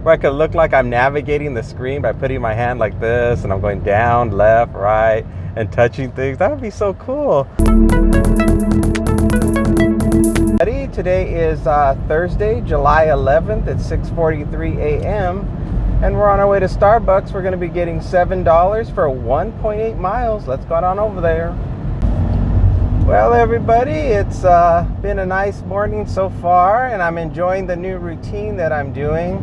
where I could look like I'm navigating the screen by putting my hand like this and I'm going down, left, right, and touching things. That would be so cool. Today is Thursday, July 11th at 6:43 a.m. and we're on our way to Starbucks. We're going to be getting $7 for 1.8 miles. Let's go on over there. Well, everybody, it's been a nice morning so far, and I'm enjoying the new routine that I'm doing.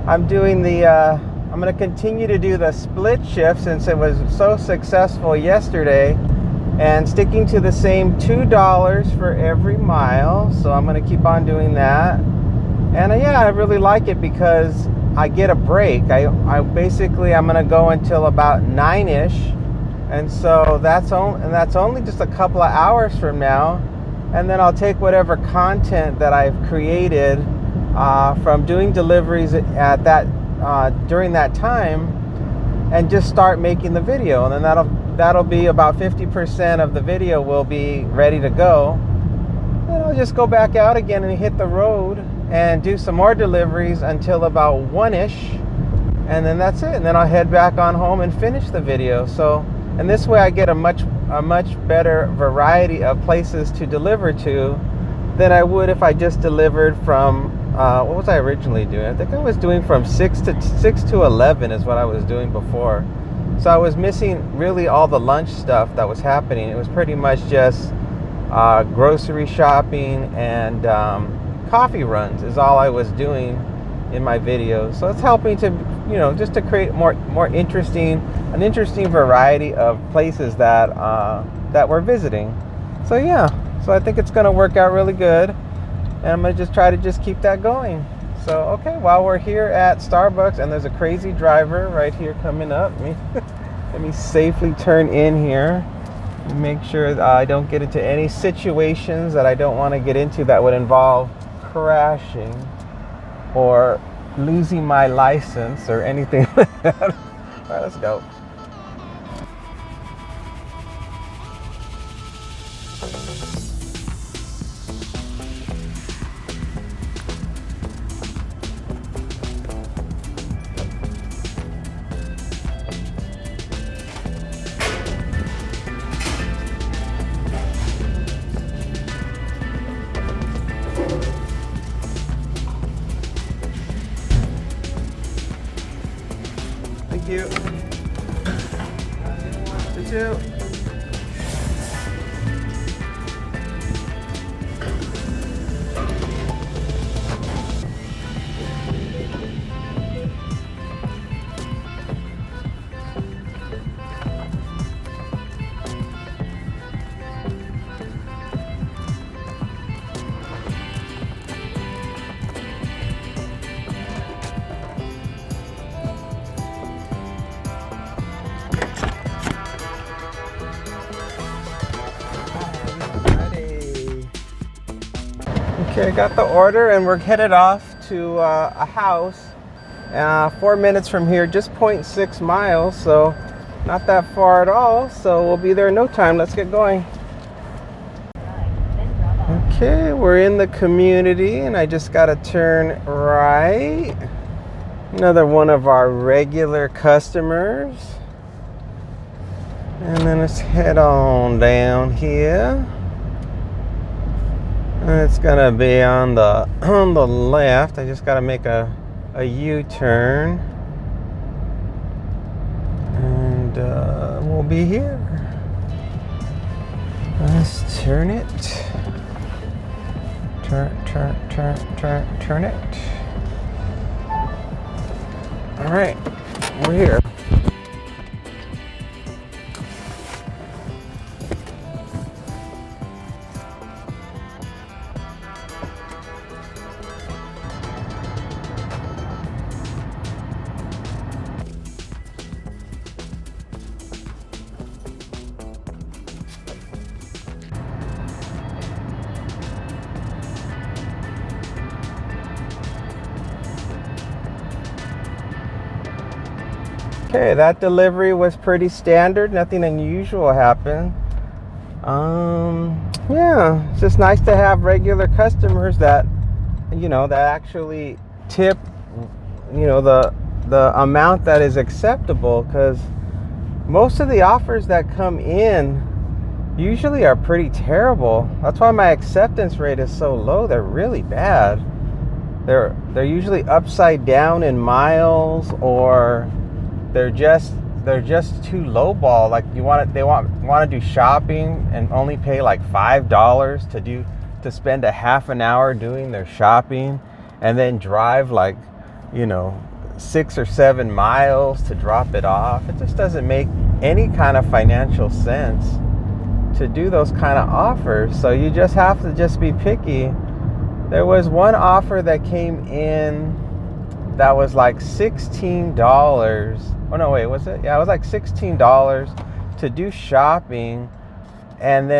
I'm going to continue to do the split shift since it was so successful yesterday, and sticking to the same $2 for every mile. So I'm going to keep on doing that. And yeah, I really like it because I get a break. I'm going to go until about 9ish. And so that's only just a couple of hours from now. And then I'll take whatever content that I've created from doing deliveries at that during that time, and just start making the video. And then that'll be about 50% of the video will be ready to go. Then I'll just go back out again and hit the road and do some more deliveries until about 1ish, and then that's it. And then I'll head back on home and finish the video. So, and this way I get a much better variety of places to deliver to than I would if I just delivered from what was I originally doing? I think I was doing from 6 to 11 is what I was doing before. So I was missing really all the lunch stuff that was happening. It was pretty much just grocery shopping and coffee runs is all I was doing in my videos. So it's helping to, just to create an interesting variety of places that we're visiting. So yeah, so I think it's going to work out really good, and I'm going to try to keep that going. So okay, while we're here at Starbucks, and there's a crazy driver right here coming up. Let me safely turn in here. Make sure I don't get into any situations that I don't want to get into that would involve crashing or losing my license or anything like that. All right, let's go. Thank you. You too. Okay, I got the order and we're headed off to a house 4 minutes from here, just 0.6 miles, so not that far at all. So we'll be there in no time. Let's get going. Okay, we're in the community and I just got to turn right. Another one of our regular customers. And then let's head on down here. It's gonna be on the left. I just gotta make a U-turn, and we'll be here. Let's turn it. Turn it. All right, we're here. Okay, that delivery was pretty standard. Nothing unusual happened. Yeah, it's just nice to have regular customers that, that actually tip, the amount that is acceptable, because most of the offers that come in usually are pretty terrible. That's why my acceptance rate is so low. They're really bad. They're usually upside down in miles, or they're just too lowball. Like they want to do shopping and only pay like $5 to spend a half an hour doing their shopping, and then drive like 6 or 7 miles to drop it off. It just doesn't make any kind of financial sense to do those kind of offers. So you just have to just be picky. There was one offer that came in that was like $16. Oh no, wait, was it? Yeah, it was like $16 to do shopping, and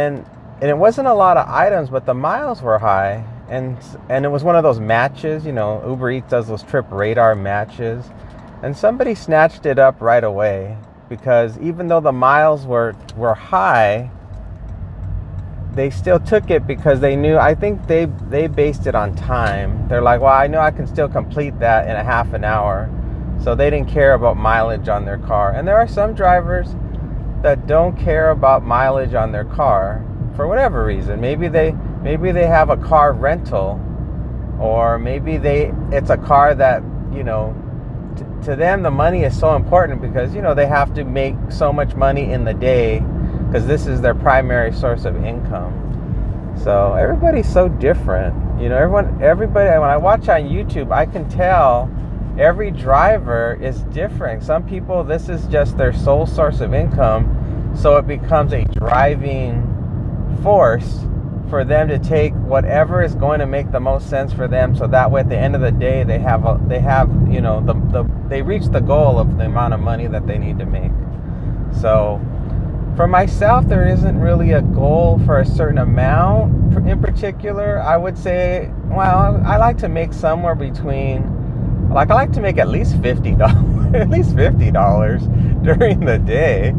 it wasn't a lot of items, but the miles were high, and it was one of those matches. Uber Eats does those trip radar matches, and somebody snatched it up right away, because even though the miles were high, they still took it because they knew, I think they based it on time. They're like, well, I know I can still complete that in a half an hour. So they didn't care about mileage on their car. And there are some drivers that don't care about mileage on their car for whatever reason. Maybe they have a car rental, or maybe it's a car that, to them the money is so important because, they have to make so much money in the day, because this is their primary source of income. So everybody's so different. Everybody, when I watch on YouTube, I can tell every driver is different. Some people, this is just their sole source of income, so it becomes a driving force for them to take whatever is going to make the most sense for them, so that way at the end of the day they reach the goal of the amount of money that they need to make. So for myself, there isn't really a goal for a certain amount in particular. I would say, well, I like to make somewhere between, I like to make at least $50, at least $50 during the day.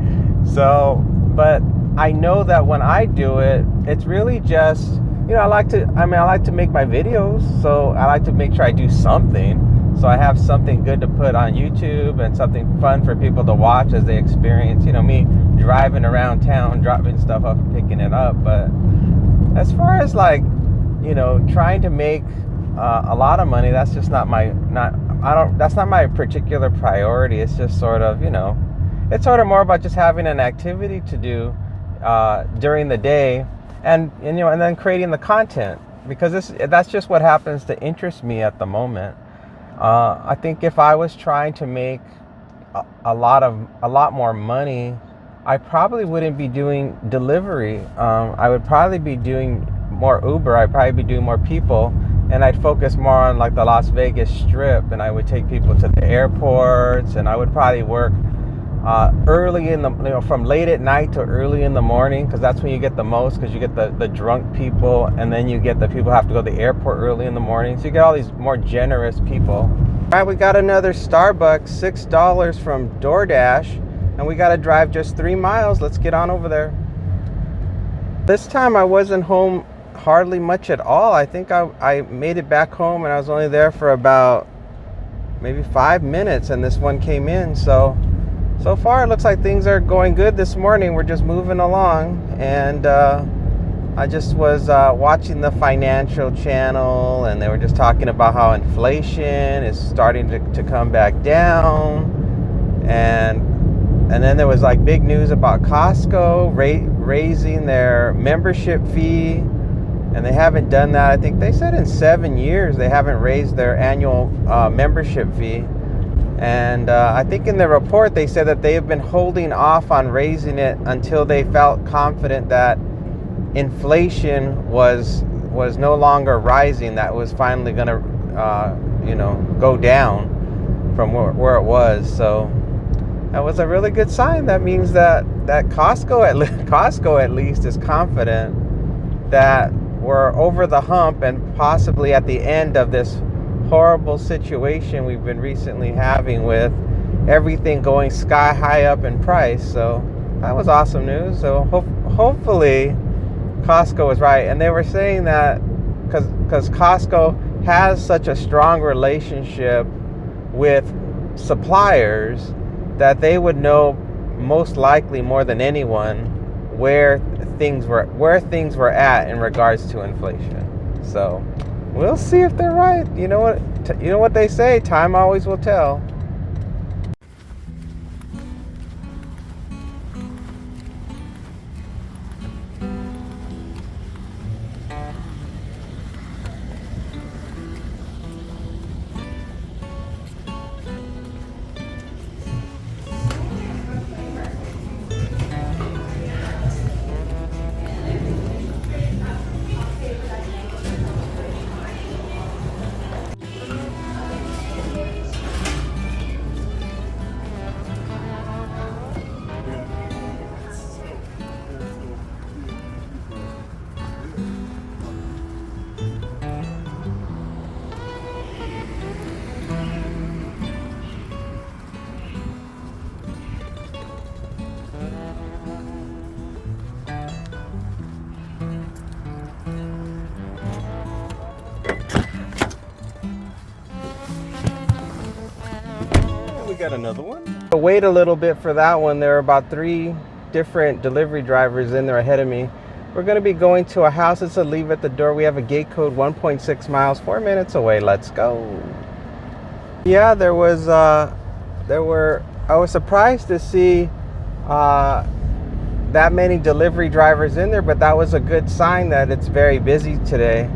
So, but I know that when I do it, it's really just, I like to make my videos, so I like to make sure I do something. So I have something good to put on YouTube and something fun for people to watch as they experience, me driving around town, dropping stuff off and picking it up. But as far as trying to make a lot of money, that's just that's not my particular priority. It's just sort of, it's sort of more about just having an activity to do during the day, and then creating the content, because that's just what happens to interest me at the moment. I think if I was trying to make a lot more money, I probably wouldn't be doing delivery. I would probably be doing more Uber. I'd probably be doing more people, and I'd focus more on like the Las Vegas Strip, and I would take people to the airports, and I would probably work early in the, from late at night to early in the morning, because that's when you get the most, because you get the drunk people, and then you get the people who have to go to the airport early in the morning. So you get all these more generous people. All right, we got another Starbucks, $6 from DoorDash, and we got to drive just 3 miles. Let's get on over there. This time I wasn't home hardly much at all. I think I made it back home, and I was only there for about maybe 5 minutes, and this one came in. So far it looks like things are going good this morning. We're just moving along, and I just was watching the financial channel, and they were just talking about how inflation is starting to come back down, and then there was like big news about Costco raising their membership fee, and they haven't done that. I think they said in 7 years they haven't raised their annual membership fee. And I think in the report they said that they have been holding off on raising it until they felt confident that inflation was no longer rising, that was finally going to go down from where it was. So that was a really good sign. That means that Costco at least is confident that we're over the hump and possibly at the end of this horrible situation we've been recently having with everything going sky high up in price. So that was awesome news. So hopefully Costco was right. And they were saying that because Costco has such a strong relationship with suppliers that they would know most likely more than anyone where things were at in regards to inflation. So we'll see if they're right. You know what they say, time always will tell. Got another one. I wait a little bit for that one. There are about 3 different delivery drivers in there ahead of me. We're going to be going to a house. It's a leave at the door. We have a gate code 1.6 miles, 4 minutes away. Let's go. Yeah, I was surprised to see that many delivery drivers in there, but that was a good sign that it's very busy today.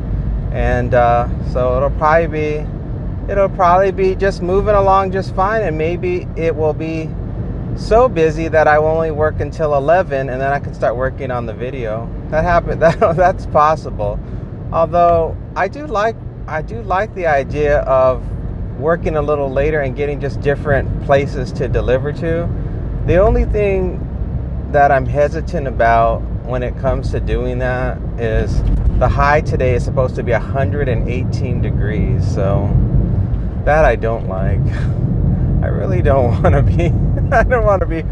And so it'll probably be just moving along just fine, and maybe it will be so busy that I will only work until 11 and then I can start working on the video. That's possible. Although I do like the idea of working a little later and getting just different places to deliver to. The only thing that I'm hesitant about when it comes to doing that is the high today is supposed to be 118 degrees, so that I don't like. I really don't want to be I don't want to be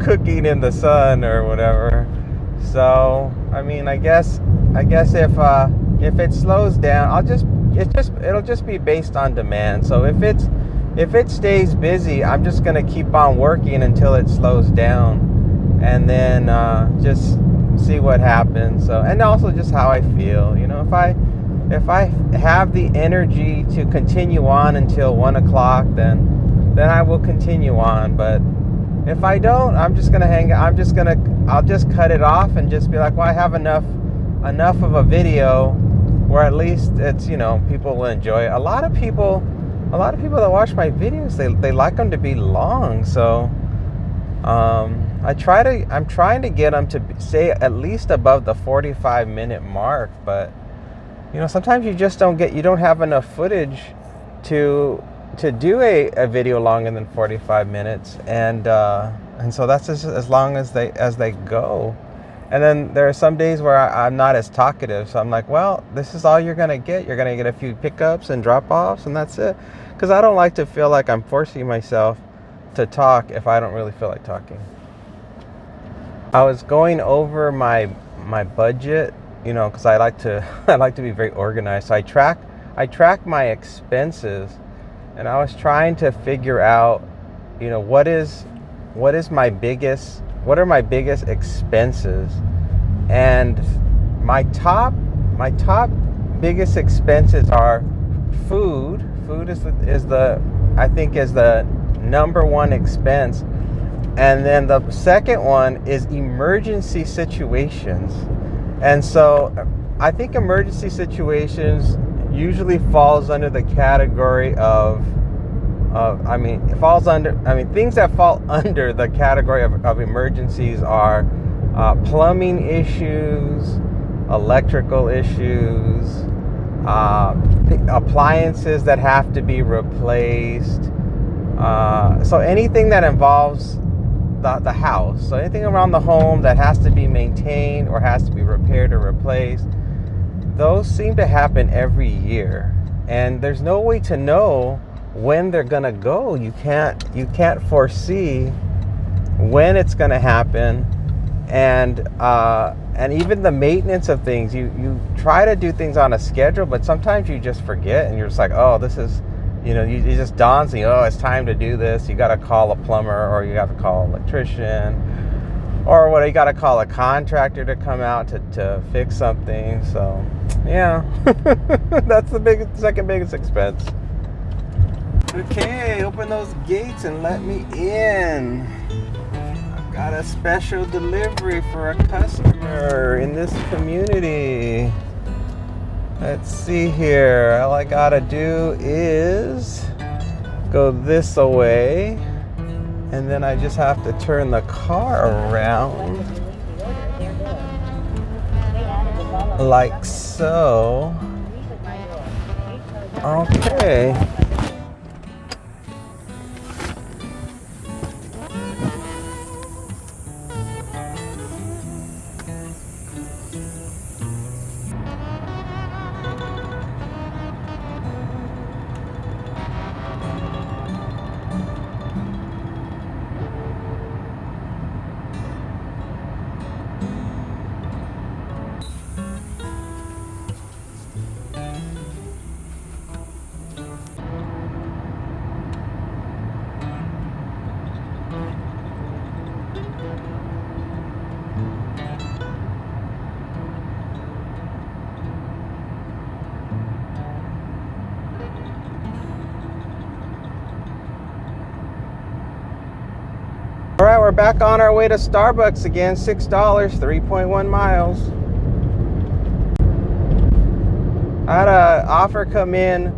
cooking in the sun or whatever. So I mean, I guess if it slows down, it'll just be based on demand. So if it stays busy, I'm just gonna keep on working until it slows down, and then just see what happens. So, and also just how I feel. You know, if I have the energy to continue on until 1 o'clock, then I will continue on. But if I don't, I'm just gonna I'll just cut it off and just be like, well, I have enough of a video where at least it's, you know, people will enjoy it. A lot of people that watch my videos, they like them to be long. So I'm trying to get them to stay at least above the 45-minute mark, but you know, sometimes you don't have enough footage to do a video longer than 45 minutes, and so that's just as long as they go. And then there are some days where I'm not as talkative, so I'm like, well, this is all you're gonna get. You're gonna get a few pickups and drop-offs, and that's it. Because I don't like to feel like I'm forcing myself to talk if I don't really feel like talking. I was going over my budget, you know, because I like to be very organized. So I track my expenses, and I was trying to figure out, you know, what are my biggest expenses, and my top biggest expenses are food. Food is the number one expense, and then the second one is emergency situations. And so I think emergency situations usually falls under the category of things that fall under the category of emergencies are plumbing issues, electrical issues, appliances that have to be replaced. So anything that involves the house, so anything around the home that has to be maintained or has to be repaired or replaced, those seem to happen every year, and there's no way to know when they're gonna go. You can't foresee when it's gonna happen, and even the maintenance of things, you try to do things on a schedule, but sometimes you just forget, and you're just like, oh, this is it just dawns on you, oh, it's time to do this. You got to call a plumber, or you got to call an electrician, or you got to call a contractor to come out to fix something. So, yeah, that's the second biggest expense. Okay, open those gates and let me in. I've got a special delivery for a customer in this community. Let's see here. All I gotta do is go this way, and then I just have to turn the car around like so. Okay. All right, we're back on our way to Starbucks again. $6, 3.1 miles. I had an offer come in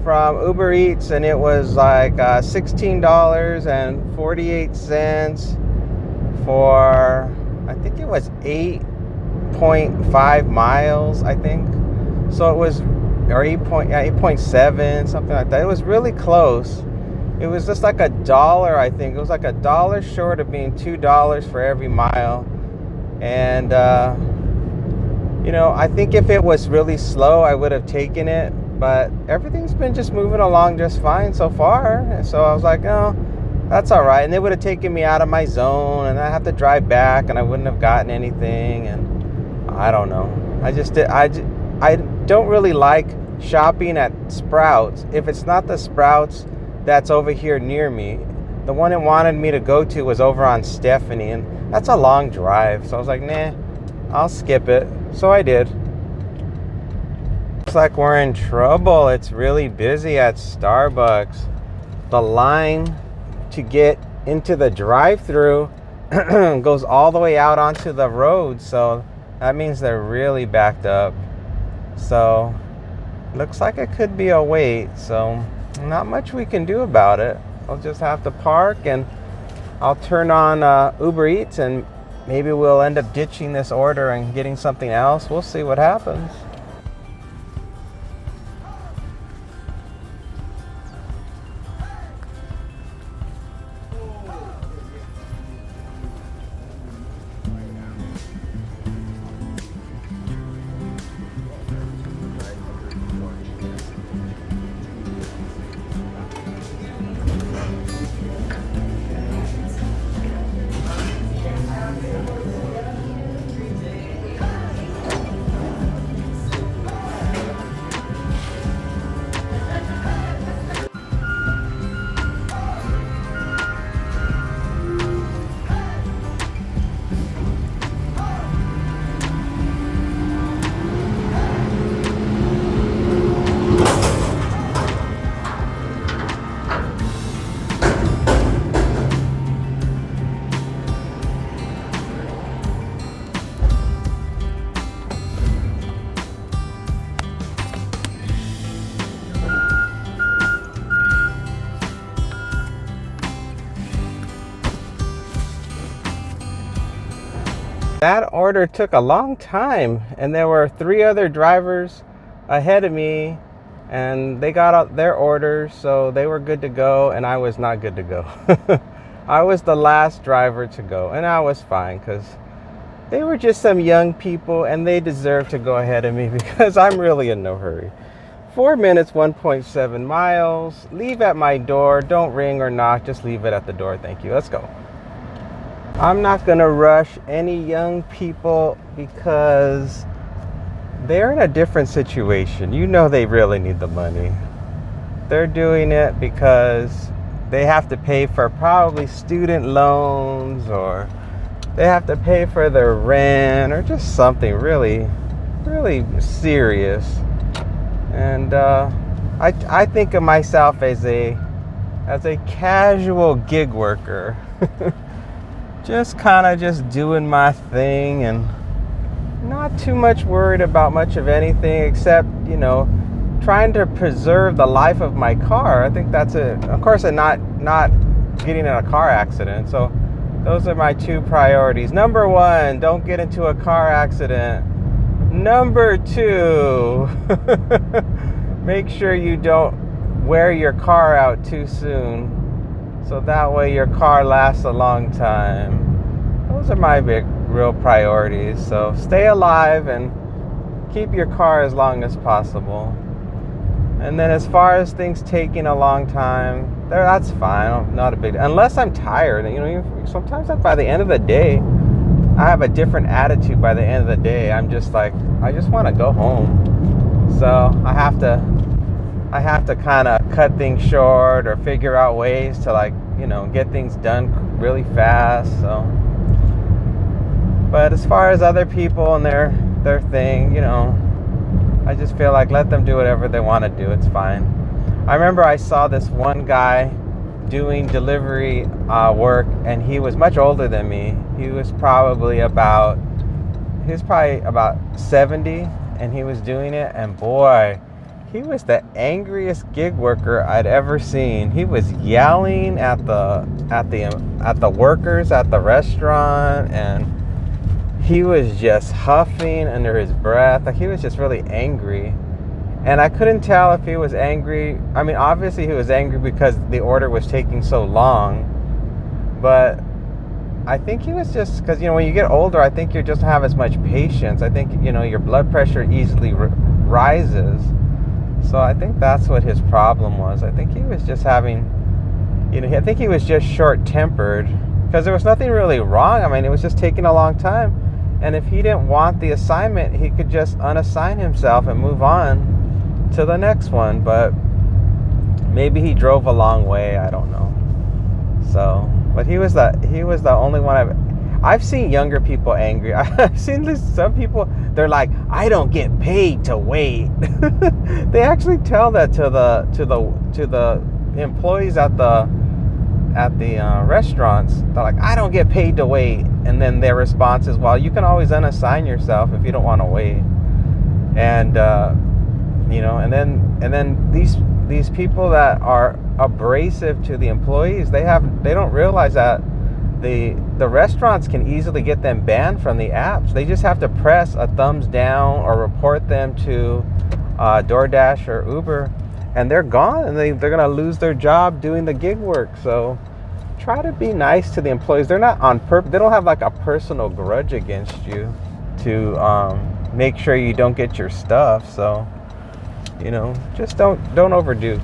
from Uber Eats, and it was like $16.48 for, I think it was 8.5 miles, I think. So it was, or 8.7, something like that. It was really close. It was just like $1, I think. It was like $1 short of being $2 for every mile. And, I think if it was really slow, I would have taken it. But everything's been just moving along just fine so far. And so I was like, oh, that's all right. And they would have taken me out of my zone, and I have to drive back, and I wouldn't have gotten anything. And I don't know. I don't really like shopping at Sprouts if it's not the Sprouts that's over here near me. The one it wanted me to go to was over on Stephanie, and that's a long drive. So I was like, nah, I'll skip it. So I did. Looks like we're in trouble. It's really busy at Starbucks. The line to get into the drive-thru goes all the way out onto the road. So that means they're really backed up. So looks like it could be a wait. So not much we can do about it. I'll just have to park, and I'll turn on Uber Eats, and maybe we'll end up ditching this order and getting something else. We'll see what happens. That order took a long time, and there were 3 other drivers ahead of me, and they got out their orders, so they were good to go, and I was not good to go. I was the last driver to go, and I was fine because they were just some young people, and they deserve to go ahead of me because I'm really in no hurry. 4 minutes, 1.7 miles. Leave at my door. Don't ring or knock. Just leave it at the door. Thank you. Let's go. I'm not going to rush any young people because they're in a different situation. They really need the money. They're doing it because they have to pay for probably student loans, or they have to pay for their rent, or just something really, really serious. And I think of myself as a casual gig worker, just kind of just doing my thing and not too much worried about much of anything, except, you know, trying to preserve the life of my car. I think that's it. Of course, and not getting in a car accident. So those are my two priorities. Number one, don't get into a car accident. Number two, make sure you don't wear your car out too soon, so that way your car lasts a long time. Those are my big real priorities. So stay alive and keep your car as long as possible. And then as far as things taking a long time, that's fine. Not a big, unless I'm tired. You know, sometimes by the end of the day, I have a different attitude. By the end of the day, I'm just like, I just want to go home. So I have to kind of cut things short, or figure out ways to, like, you know, get things done really fast. So, but as far as other people and their thing, you know, I just feel like let them do whatever they want to do. It's fine. I remember I saw this one guy doing delivery work, and he was much older than me. He was probably about 70, and he was doing it, and boy, he was the angriest gig worker I'd ever seen. He was yelling at the workers at the restaurant, and he was just huffing under his breath. Like, he was just really angry. And I couldn't tell if he was angry. I mean, obviously he was angry because the order was taking so long. But I think he was just, because, you know, when you get older, I think you just don't have as much patience. I think, you know, your blood pressure easily rises. So I think that's what his problem was. I think he was just having, you know, I think he was just short-tempered, because there was nothing really wrong. I mean, it was just taking a long time. And if he didn't want the assignment, he could just unassign himself and move on to the next one. But maybe he drove a long way. I don't know. So, but he was the only one I've seen younger people angry. I've seen some people, they're like, I don't get paid to wait. They actually tell that to the employees at the restaurants. They're like, I don't get paid to wait. And then their response is, well, you can always unassign yourself if you don't want to wait. And you know, and then these people that are abrasive to the employees, they don't realize that the restaurants can easily get them banned from the apps. They just have to press a thumbs down or report them to DoorDash or Uber, and they're gone, and they're going to lose their job doing the gig work. So try to be nice to the employees. They're not on purpose. They don't have like a personal grudge against you to make sure you don't get your stuff. So, you know, just don't overdo.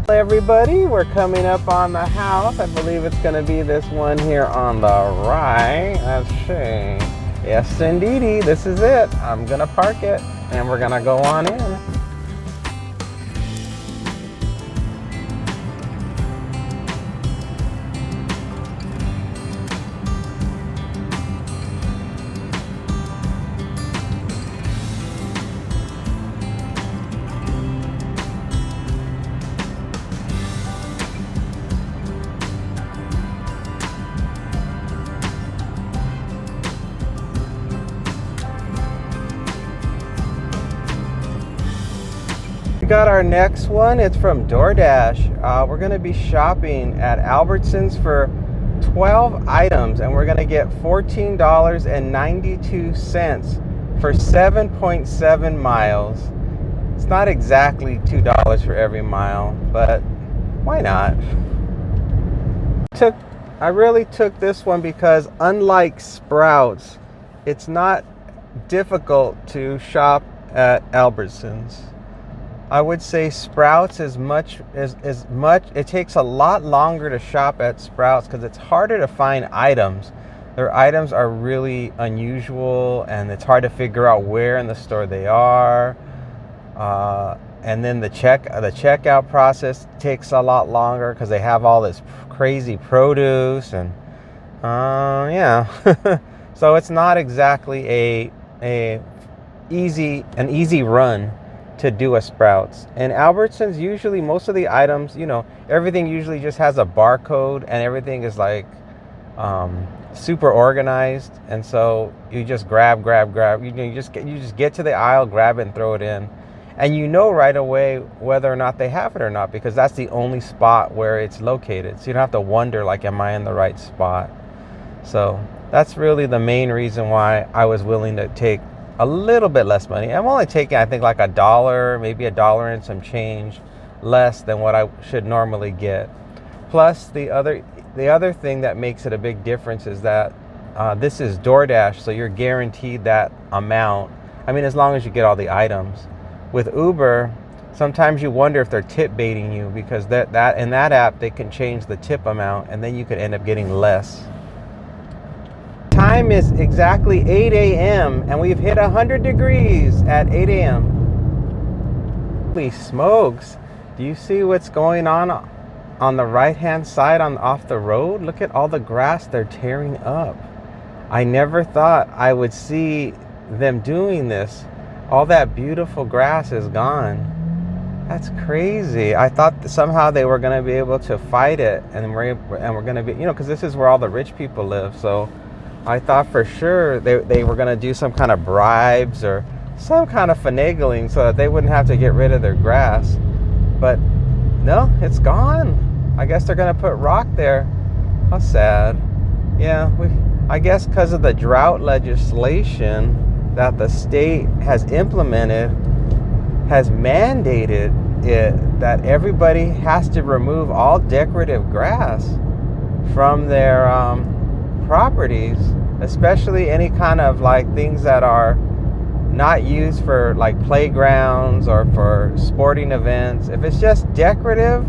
Hey everybody, we're coming up on the house. I believe it's going to be this one here on the right. Let's see. Yes, indeedy, this is it. I'm going to park it, and we're going to go on in. We got our next one. It's from DoorDash. We're going to be shopping at Albertsons for 12 items, and we're going to get $14.92 for 7.7 miles. It's not exactly $2 for every mile, but why not? I really took this one because, unlike Sprouts, it's not difficult to shop at Albertsons. I would say Sprouts is much. It takes a lot longer to shop at Sprouts because it's harder to find items. Their items are really unusual, and it's hard to figure out where in the store they are. and then the checkout process takes a lot longer because they have all this crazy produce and yeah. So it's not exactly an easy run to do a Sprouts. And Albertsons, usually most of the items, everything usually just has a barcode and everything is like super organized. And so you just grab. You just get to the aisle, grab it, and throw it in. And right away whether or not they have it or not, because that's the only spot where it's located. So you don't have to wonder, like, am I in the right spot? So that's really the main reason why I was willing to take a little bit less money. I'm only taking, I think, like $1, maybe $1 and some change less than what I should normally get. Plus, the other thing that makes it a big difference is that this is DoorDash, so you're guaranteed that amount. I mean, as long as you get all the items. With Uber, sometimes you wonder if they're tip baiting you, because that in that app they can change the tip amount, and then you could end up getting less. Time is exactly 8 a.m. and we've hit 100 degrees at 8 a.m. Holy smokes. Do you see what's going on the right-hand side off the road? Look at all the grass they're tearing up. I never thought I would see them doing this. All that beautiful grass is gone. That's crazy. I thought that somehow they were going to be able to fight it, and we're going to be, because this is where all the rich people live. So I thought for sure they were going to do some kind of bribes or some kind of finagling so that they wouldn't have to get rid of their grass. But no, it's gone. I guess they're going to put rock there. How sad. Yeah, I guess because of the drought legislation that the state has implemented, has mandated it that everybody has to remove all decorative grass from their properties, especially any kind of like things that are not used for like playgrounds or for sporting events. If it's just decorative,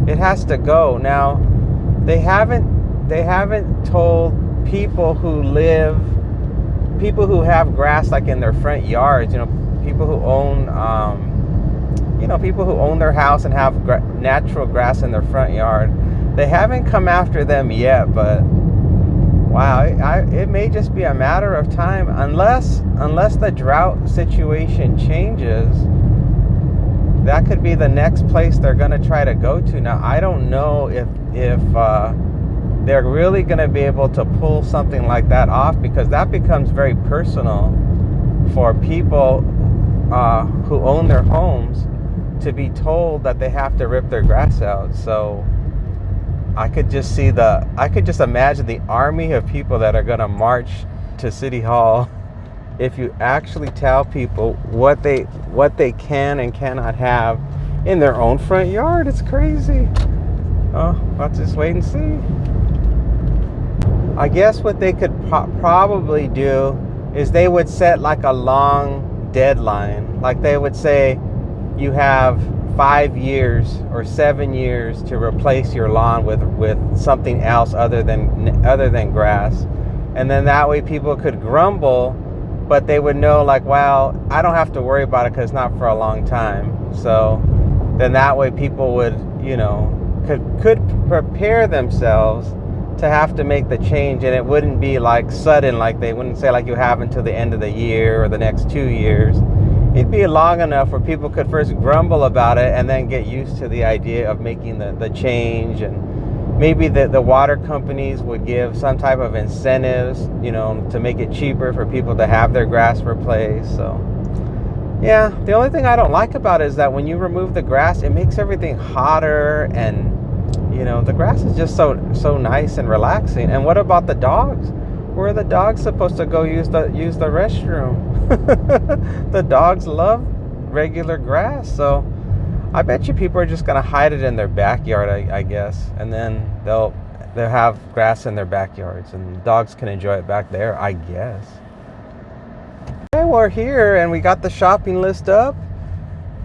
it has to go. Now, they haven't told people who have grass like in their front yards, people who own their house and have natural grass in their front yard. They haven't come after them yet, but wow, it may just be a matter of time, unless the drought situation changes. That could be the next place they're going to try to go to. Now, I don't know if they're really going to be able to pull something like that off, because that becomes very personal for people who own their homes to be told that they have to rip their grass out. So I could just imagine the army of people that are going to march to City Hall if you actually tell people what they can and cannot have in their own front yard. It's crazy. Oh, let's just wait and see. I guess what they could probably do is they would set like a long deadline. Like they would say, you have 5 years or 7 years to replace your lawn with something else other than grass. And then that way people could grumble, but they would know, like, well, I don't have to worry about it because it's not for a long time. So then that way people would, could prepare themselves to have to make the change, and it wouldn't be like sudden, like they wouldn't say like you have until the end of the year or the next 2 years. It'd be long enough where people could first grumble about it and then get used to the idea of making the change. And maybe the water companies would give some type of incentives, to make it cheaper for people to have their grass replaced. So yeah, the only thing I don't like about it is that when you remove the grass, it makes everything hotter, and the grass is just so nice and relaxing. And what about the dogs? Where are the dogs supposed to go use the restroom? The dogs love regular grass, so I bet you people are just going to hide it in their backyard, I guess, and then they'll have grass in their backyards, and the dogs can enjoy it back there, I guess. Okay, we're here, and we got the shopping list up.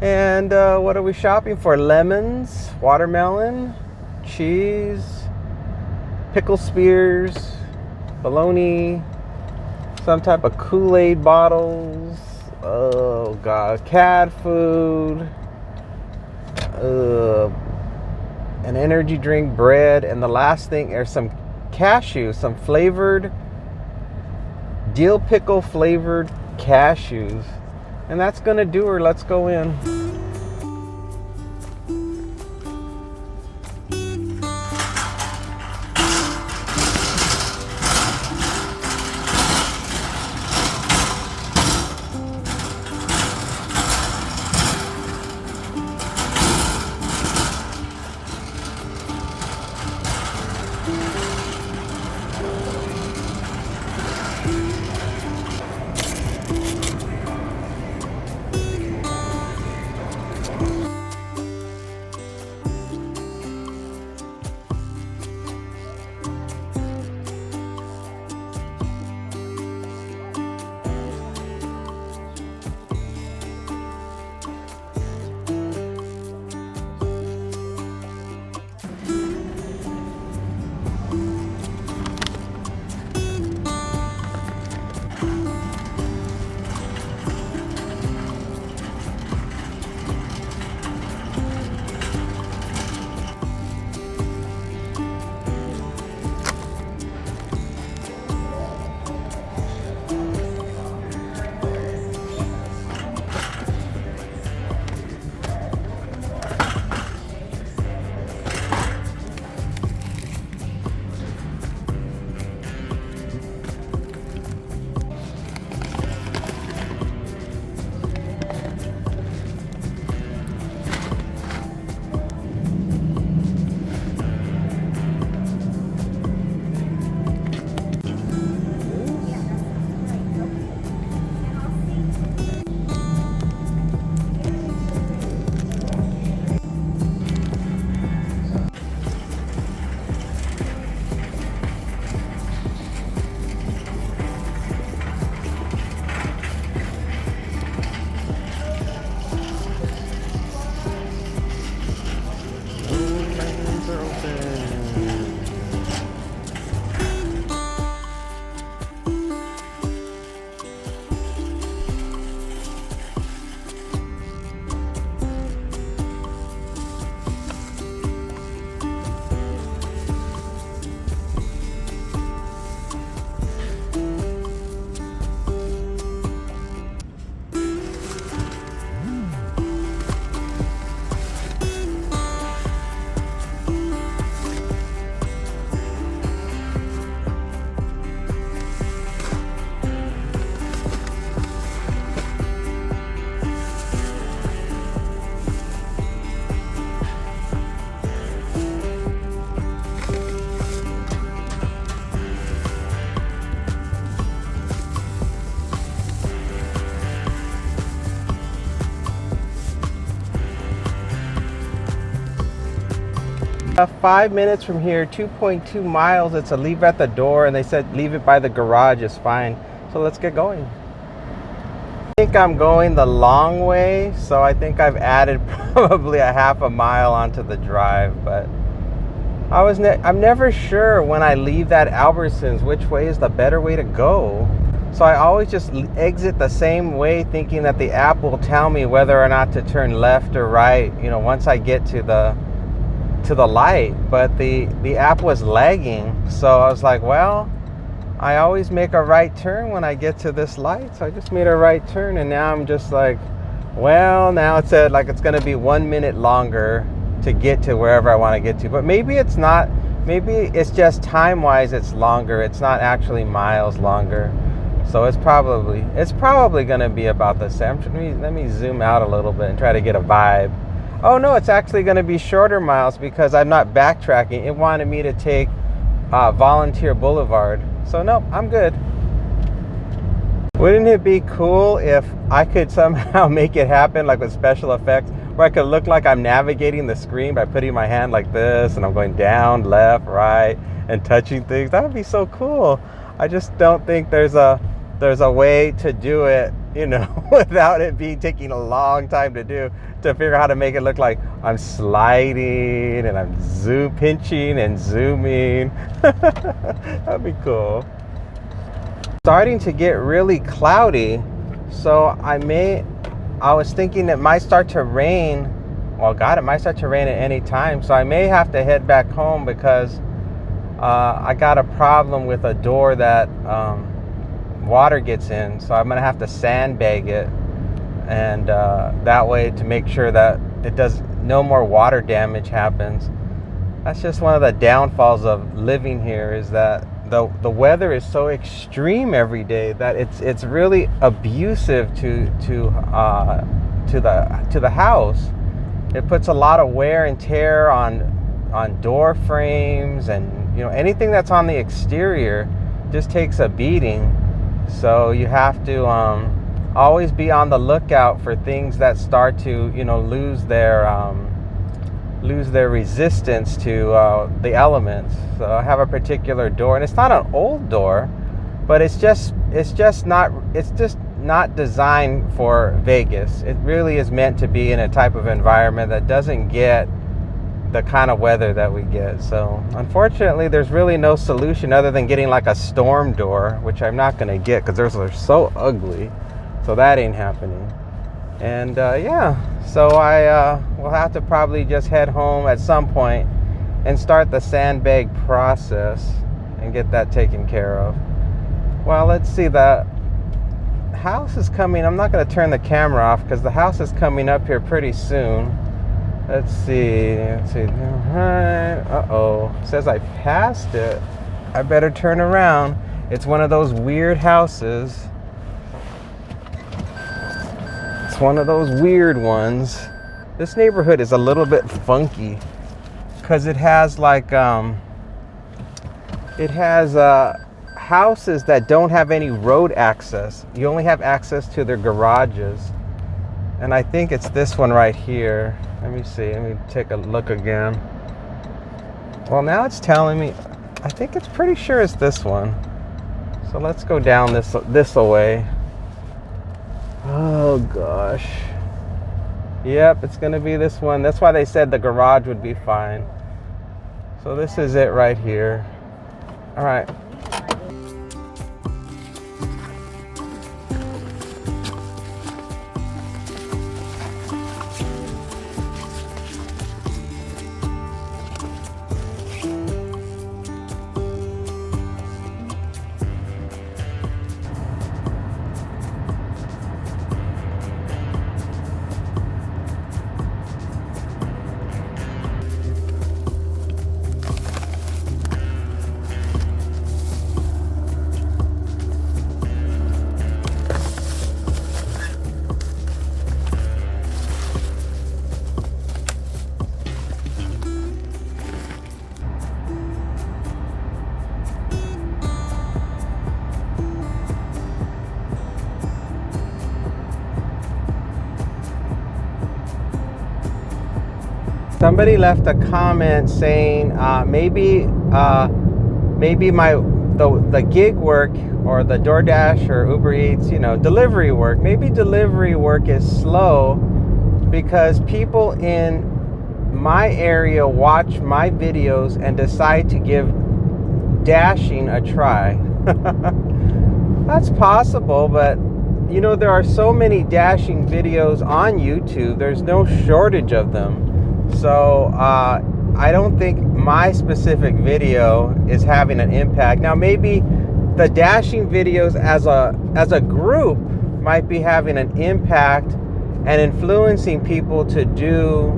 And what are we shopping for? Lemons, watermelon, cheese, pickle spears, bologna, some type of Kool-Aid bottles, oh god, cat food, an energy drink, bread, and the last thing are some cashews, some flavored dill pickle flavored cashews. And that's gonna do her. Let's go in. About 5 minutes from here, 2.2 miles. It's a leave at the door, and they said leave it by the garage is fine. So let's get going. I think I'm going the long way, so I think I've added probably a half a mile onto the drive, but I'm never sure when I leave that Albertsons which way is the better way to go. So I always just exit the same way, thinking that the app will tell me whether or not to turn left or right, you know, once I get to the light. But the app was lagging, so I was like, well, I always make a right turn when I get to this light, so I just made a right turn. And now I'm just like, well, now it said like it's gonna be 1 minute longer to get to wherever I want to get to. But maybe it's not, maybe it's just time wise it's longer, it's not actually miles longer. So it's probably gonna be about the same. Let me zoom out a little bit and try to get a vibe. Oh no, it's actually going to be shorter miles because I'm not backtracking. It wanted me to take Volunteer Boulevard. So no, I'm good. Wouldn't it be cool if I could somehow make it happen, like with special effects, where I could look like I'm navigating the screen by putting my hand like this and I'm going down, left, right, and touching things? That would be so cool. I just don't think there's a way to do it, you know, without it taking a long time to do, to figure out how to make it look like I'm sliding and I'm pinching and zooming. That'd be cool. Starting to get really cloudy, so I was thinking it might start to rain well, God, it might start to rain at any time. So I may have to head back home because I got a problem with a door that water gets in. So I'm going to have to sandbag it. And that way to make sure that it does no more water damage happens. That's just one of the downfalls of living here, is that the weather is so extreme every day that it's really abusive to the house. It puts a lot of wear and tear on door frames, and anything that's on the exterior just takes a beating. So you have to always be on the lookout for things that start to lose their resistance to the elements. So I have a particular door, and it's not an old door, but it's just not designed for Vegas. It really is meant to be in a type of environment that doesn't get the kind of weather that we get. So unfortunately, there's really no solution other than getting like a storm door, which I'm not going to get because they're so ugly. So that ain't happening. And so I will have to probably just head home at some point and start the sandbag process and get that taken care of. Well, let's see, the house is coming. I'm not going to turn the camera off because the house is coming up here pretty soon. Let's see. Uh-oh. It says I passed it. I better turn around. It's one of those weird houses. It's one of those weird ones. This neighborhood is a little bit funky because it has houses that don't have any road access. You only have access to their garages. And I think it's this one right here. Let me see. Let me take a look again. Well, now it's telling me. I think it's pretty sure it's this one. So let's go down this away. Oh gosh. Yep, it's gonna be this one. That's why they said the garage would be fine. So this is it right here. All right. Somebody left a comment saying maybe the gig work or the DoorDash or Uber Eats, delivery work. Maybe delivery work is slow because people in my area watch my videos and decide to give dashing a try. That's possible, but there are so many dashing videos on YouTube. There's no shortage of them. So I don't think my specific video is having an impact. Now maybe the dashing videos as a group might be having an impact and influencing people to do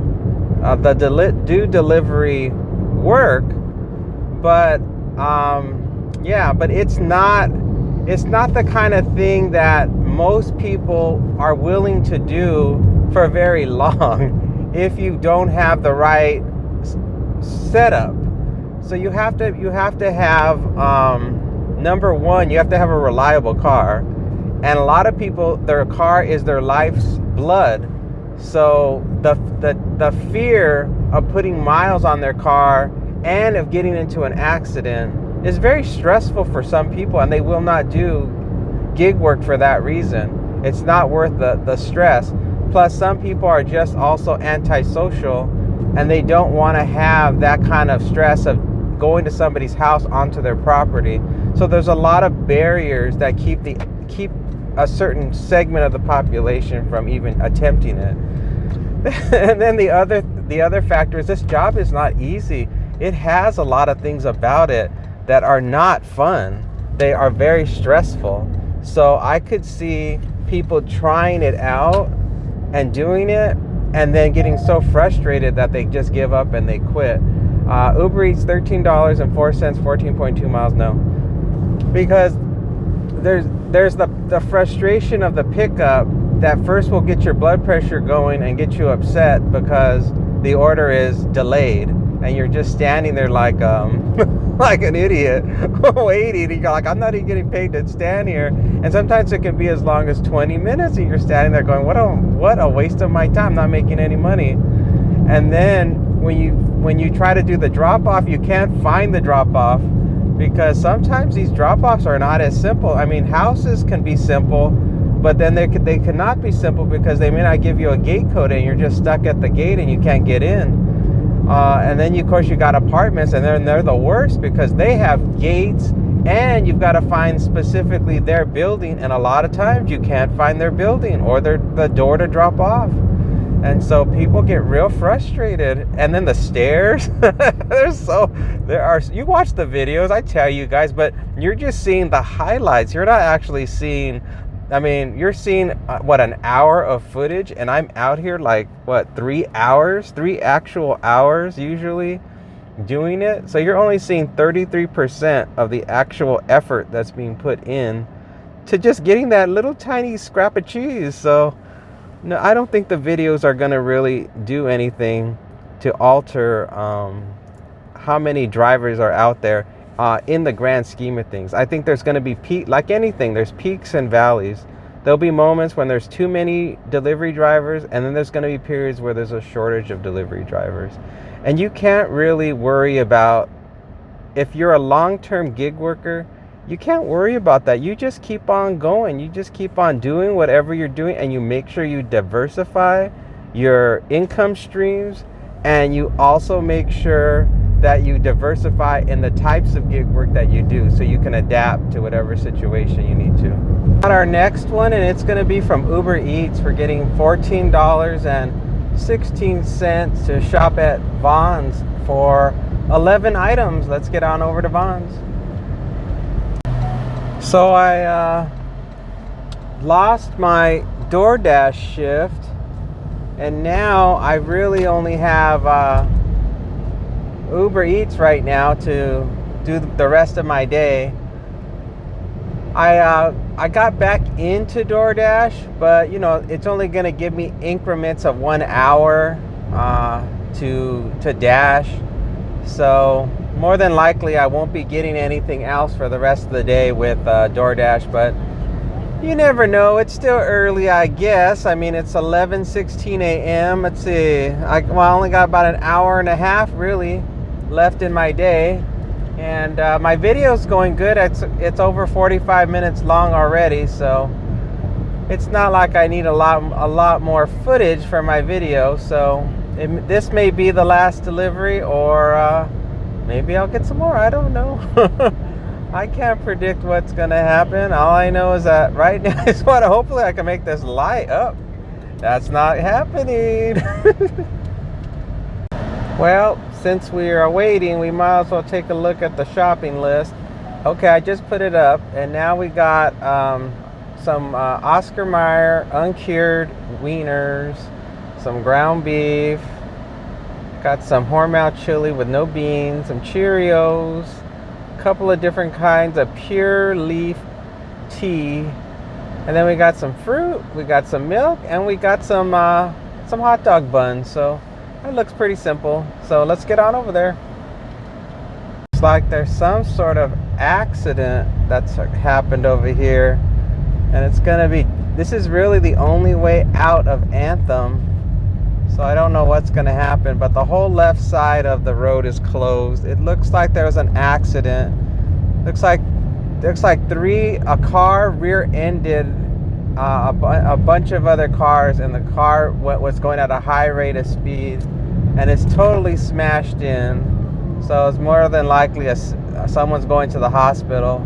delivery work, but but it's not the kind of thing that most people are willing to do for very long if you don't have the right setup. So you have to have number one, you have to have a reliable car, and a lot of people, their car is their life's blood. So the fear of putting miles on their car and of getting into an accident is very stressful for some people, and they will not do gig work for that reason. It's not worth the stress. Plus, some people are just also antisocial, and they don't want to have that kind of stress of going to somebody's house onto their property. So there's a lot of barriers that keep a certain segment of the population from even attempting it. And then the other factor is this job is not easy. It has a lot of things about it that are not fun. They are very stressful. So I could see people trying it out and doing it and then getting so frustrated that they just give up and they quit. Uber Eats, $13.04, 14.2 miles, no. Because there's the frustration of the pickup that first will get your blood pressure going and get you upset because the order is delayed and you're just standing there like like an idiot waiting. You're like, I'm not even getting paid to stand here. And sometimes it can be as long as 20 minutes and you're standing there going, what a waste of my time, not making any money. And then when you try to do the drop off, you can't find the drop off because sometimes these drop offs are not as simple. I mean, houses can be simple, but then they cannot be simple because they may not give you a gate code and you're just stuck at the gate and you can't get in. And then of course you got apartments, and they're the worst because they have gates and you've got to find specifically their building, and a lot of times you can't find their building or the door to drop off. And so people get real frustrated. And then the stairs, you watch the videos, I tell you guys, but you're just seeing the highlights. You're not actually seeing, I mean, you're seeing an hour of footage, and I'm out here like 3 hours, 3 actual hours usually doing it. So you're only seeing 33% of the actual effort that's being put in to just getting that little tiny scrap of cheese. So no, I don't think the videos are going to really do anything to alter how many drivers are out there in the grand scheme of things. I think there's going to be like anything, there's peaks and valleys. There'll be moments when there's too many delivery drivers, and then there's going to be periods where there's a shortage of delivery drivers. And you can't really worry about, if you're a long-term gig worker, you can't worry about that. You just keep on going. You just keep on doing whatever you're doing, and you make sure you diversify your income streams, and you also make sure that you diversify in the types of gig work that you do so you can adapt to whatever situation you need to. Got our next one, and it's going to be from Uber Eats. We're getting $14.16 to shop at Vons for 11 items. Let's get on over to Vons. So I lost my DoorDash shift, and now I really only have Uber Eats right now to do the rest of my day. I got back into DoorDash, but you know, it's only going to give me increments of 1 hour to dash. So more than likely I won't be getting anything else for the rest of the day with DoorDash, but you never know. It's still early, I guess. I mean, it's 11:16 a.m. Let's see. I only got about an hour and a half really left in my day, and my video's going good. It's over 45 minutes long already, so it's not like I need a lot more footage for my video. So this may be the last delivery, or maybe I'll get some more. I don't know. I can't predict what's gonna happen. All I know is that right now is what. Hopefully I can make this light up. That's not happening. Well, since we are waiting, we might as well take a look at the shopping list. Okay, I just put it up, and now we got some Oscar Mayer uncured wieners, some ground beef, got some Hormel chili with no beans, some Cheerios, a couple of different kinds of pure leaf tea, and then we got some fruit, we got some milk, and we got some hot dog buns. So that looks pretty simple. So let's get on over there. Looks like there's some sort of accident that's happened over here, and it's gonna be, this is really the only way out of Anthem. So I don't know what's gonna happen, but the whole left side of the road is closed. It looks like there was an accident. Looks like a car rear-ended a bunch of other cars, and the car was going at a high rate of speed, and it's totally smashed in. So it's more than likely someone's going to the hospital,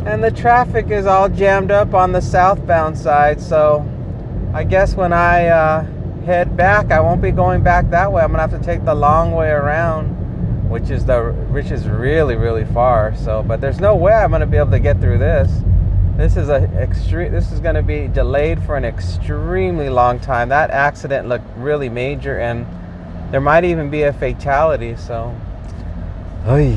and the traffic is all jammed up on the southbound side. So I guess when I head back. I won't be going back that way. I'm gonna have to take the long way around, which is really, really far. So, but there's no way I'm gonna be able to get through this. This is gonna be delayed for an extremely long time. That accident looked really major, and there might even be a fatality. So, oy.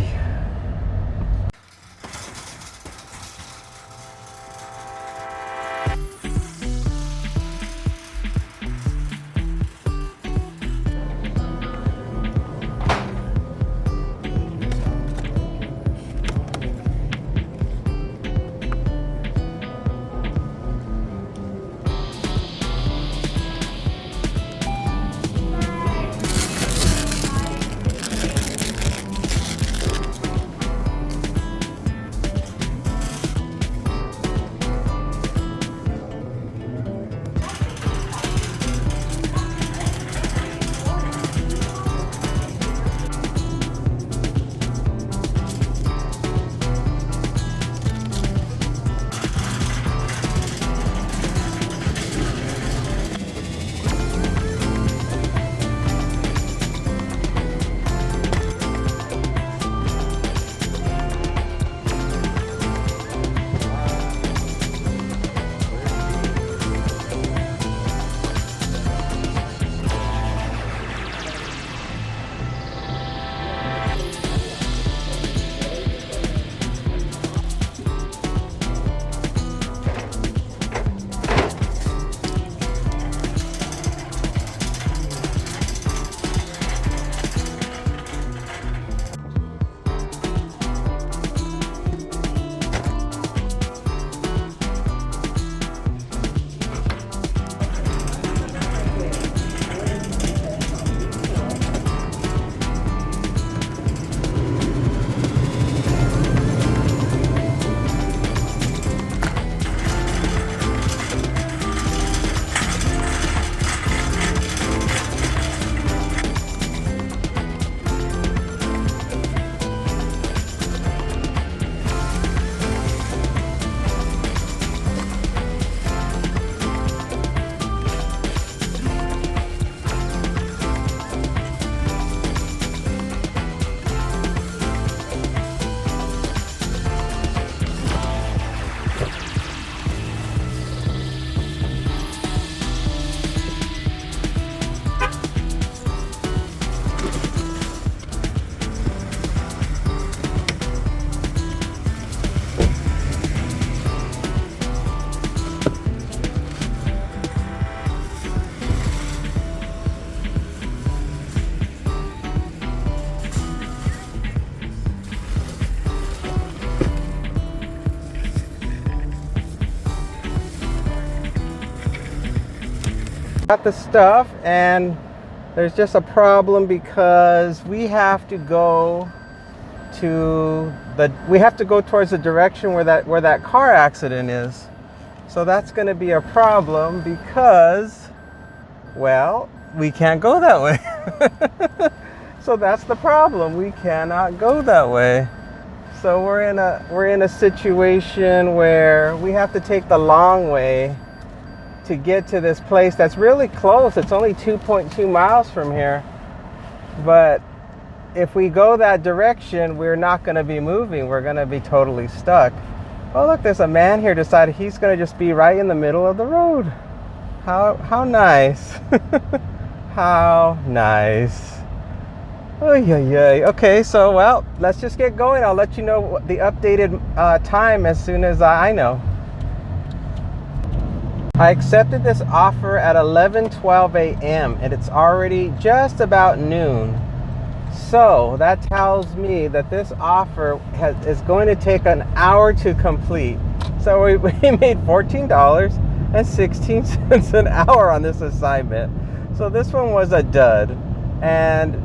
Got the stuff, and there's just a problem because we have to go towards the direction where that car accident is. So that's going to be a problem because, well, we can't go that way. So that's the problem. We cannot go that way. So we're in a situation where we have to take the long way to get to this place that's really close. It's only 2.2 miles from here. But if we go that direction, we're not going to be moving. We're going to be totally stuck. Oh, look, there's a man here decided he's going to just be right in the middle of the road. How nice. How nice. Oh, yeah. Okay, so, well, let's just get going. I'll let you know the updated time as soon as I know. I accepted this offer at 11:12 a.m. and it's already just about noon. So that tells me that this offer is going to take an hour to complete. So we made $14.16 an hour on this assignment. So this one was a dud. And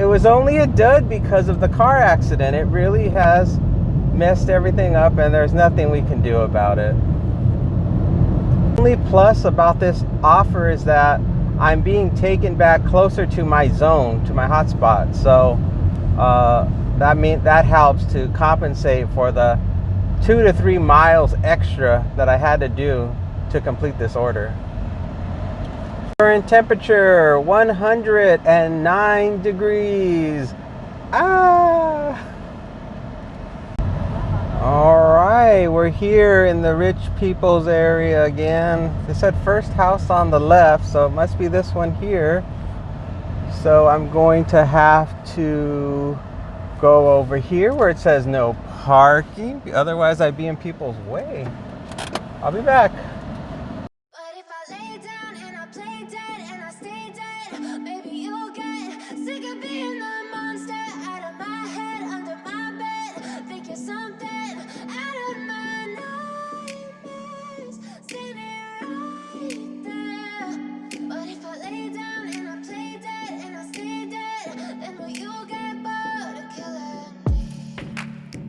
it was only a dud because of the car accident. It really has messed everything up and there's nothing we can do about it. The only plus about this offer is that I'm being taken back closer to my zone, to my hotspot. So that helps to compensate for the 2 to 3 miles extra that I had to do to complete this order. Current temperature 109 degrees. Ah! Alright, we're here in the rich people's area again. They said first house on the left, so it must be this one here. So I'm going to have to go over here where it says no parking. Otherwise I'd be in people's way. I'll be back.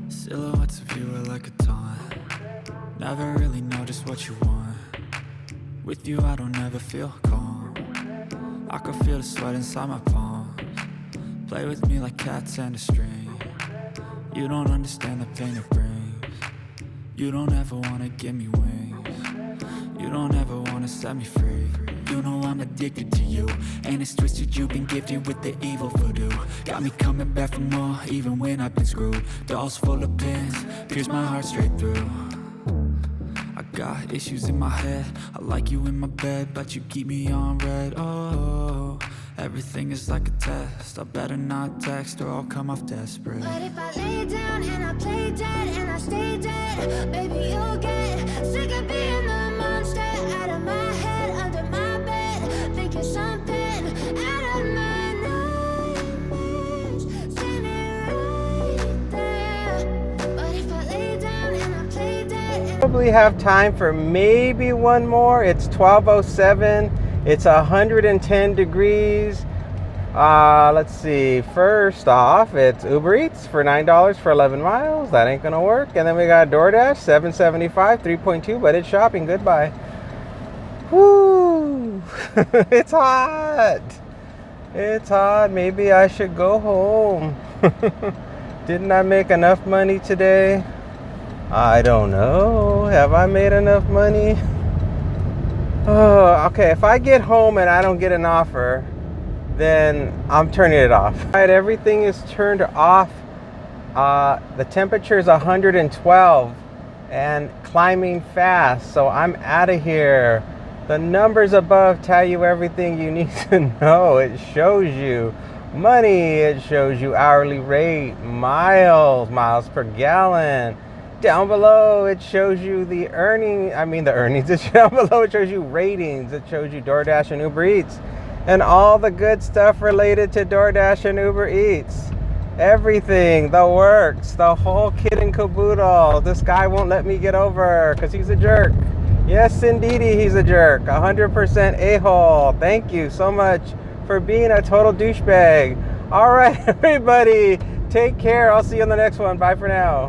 Silhouettes of you are like a taunt. Never really know just what you want. With you I don't ever feel calm. I can feel the sweat inside my palms. Play with me like cats and a string. You don't understand the pain it brings. You don't ever wanna give me wings. You don't ever wanna set me free. You know I'm addicted to you, and it's twisted, you've been gifted with the evil voodoo. Got me coming back for more, even when I've been screwed. Dolls full of pins, pierce my heart straight through. I got issues in my head, I like you in my bed, but you keep me on red. Oh, everything is like a test, I better not text or I'll come off desperate. But if I lay down and I play dead and I stay dead, baby you'll get sick of being the monster out of my head, under my bed, thinking something out of my nightmares, standing right there. But if I lay down and I play dead, Probably have time for maybe one more. It's 12:07. It's 110 degrees. Let's see. First off, it's Uber Eats for $9 for 11 miles. That ain't gonna work. And then we got DoorDash, $7.75, 3.2, but it's shopping. Goodbye. Woo! It's hot. It's hot. Maybe I should go home. Didn't I make enough money today? I don't know. Have I made enough money? Oh, okay. If I get home and I don't get an offer, then I'm turning it off. All right, everything is turned off. The temperature is 112 and climbing fast, so I'm out of here. The numbers above tell you everything you need to know. It shows you money, it shows you hourly rate, miles per gallon. Down below it shows you the earnings. It's down below it shows you ratings. It shows you DoorDash and Uber Eats and all the good stuff related to DoorDash and Uber Eats. Everything, the works, the whole kit and caboodle. This guy won't let me get over because he's a jerk. Yes, indeed, he's a jerk. 100% a-hole. Thank you so much for being a total douchebag. All right, everybody, take care. I'll see you on the next one. Bye for now.